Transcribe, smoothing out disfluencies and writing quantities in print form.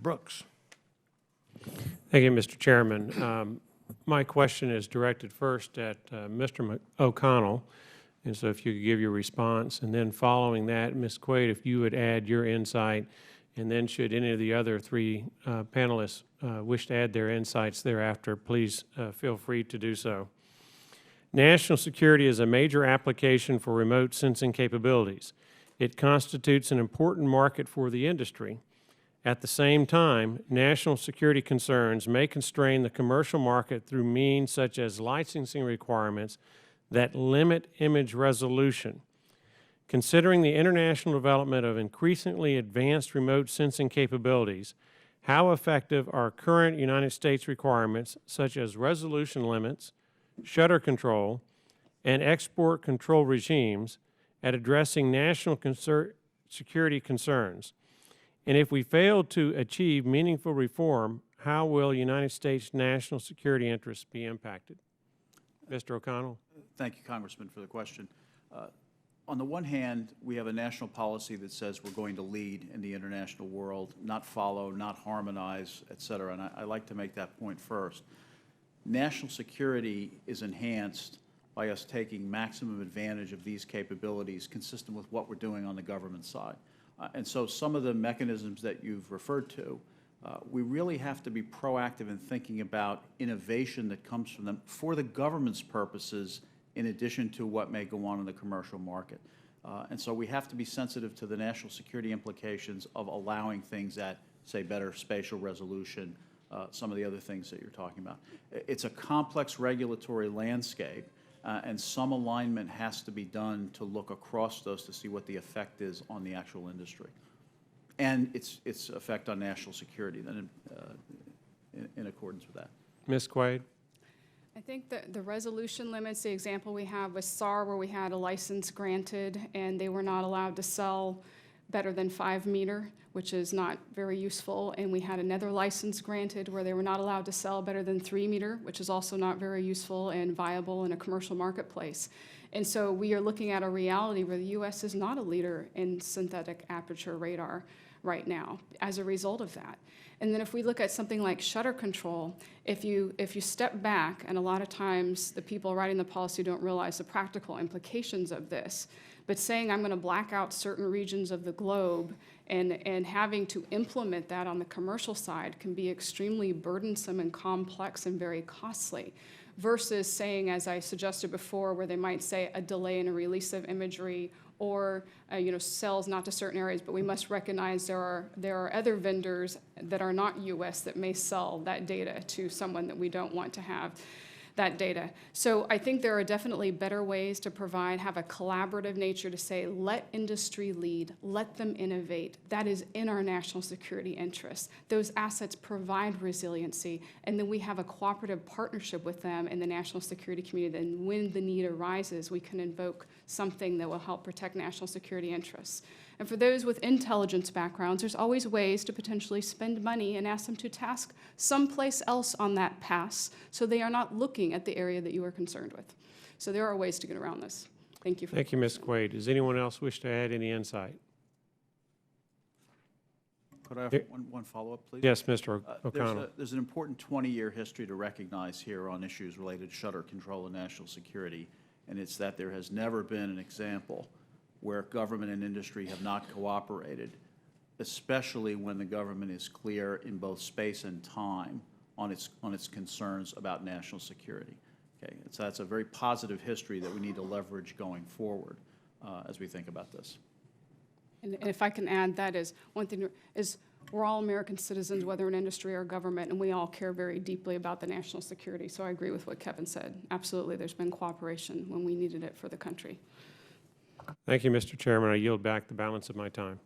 Brooks. Thank you, Mr. Chairman. My question is directed first at Mr. O'Connell, and so if you could give your response, and then following that, Ms. Quaid, if you would add your insight, and then should any of the other three panelists wish to add their insights thereafter, please feel free to do so. National security is a major application for remote sensing capabilities. It constitutes an important market for the industry. At the same time, national security concerns may constrain the commercial market through means such as licensing requirements that limit image resolution. Considering the international development of increasingly advanced remote sensing capabilities, how effective are current United States requirements such as resolution limits, shutter control, and export control regimes at addressing national security concerns? And if we fail to achieve meaningful reform, how will United States national security interests be impacted? Mr. O'Connell. Thank you, Congressman, for the question. On the one hand, we have a national policy that says we're going to lead in the international world, not follow, not harmonize, et cetera, and I like to make that point first. National security is enhanced by us taking maximum advantage of these capabilities consistent with what we're doing on the government side. And so some of the mechanisms that you've referred to, we really have to be proactive in thinking about innovation that comes from them for the government's purposes in addition to what may go on in the commercial market. And so we have to be sensitive to the national security implications of allowing things at, say, better spatial resolution, some of the other things that you're talking about. It's a complex regulatory landscape, and some alignment has to be done to look across those to see what the effect is on the actual industry and its effect on national security then in accordance with that. Ms. Quaid. I think that the resolution limits, the example we have with SAR where we had a license granted and they were not allowed to sell better than 5 meter, which is not very useful, and we had another license granted where they were not allowed to sell better than 3 meter, which is also not very useful and viable in a commercial marketplace. And so we are looking at a reality where the U.S. is not a leader in synthetic aperture radar right now as a result of that. And then if we look at something like shutter control, if you step back, and a lot of times the people writing the policy don't realize the practical implications of this, but saying I'm going to black out certain regions of the globe and having to implement that on the commercial side can be extremely burdensome and complex and very costly, versus saying, as I suggested before, where they might say a delay in a release of imagery or sells not to certain areas, but we must recognize there are other vendors that are not U.S. that may sell that data to someone that we don't want to have that data. So I think there are definitely better ways to have a collaborative nature to say, let industry lead, let them innovate. That is in our national security interests. Those assets provide resiliency, and then we have a cooperative partnership with them in the national security community. And when the need arises, we can invoke something that will help protect national security interests. And for those with intelligence backgrounds, there's always ways to potentially spend money and ask them to task someplace else on that pass so they are not looking at the area that you are concerned with. So there are ways to get around this. Thank you. Thank you, Ms. Quaid. Does anyone else wish to add any insight? Could I have one follow-up, please? Yes, Mr. O'Connell. There's an important 20-year history to recognize here on issues related to shutter control and national security, and it's that there has never been an example where government and industry have not cooperated, especially when the government is clear in both space and time on its concerns about national security. Okay, so that's a very positive history that we need to leverage going forward as we think about this. And if I can add, that is one thing is we're all American citizens, whether in industry or government, and we all care very deeply about the national security. So I agree with what Kevin said. Absolutely, there's been cooperation when we needed it for the country. Thank you, Mr. Chairman. I yield back the balance of my time.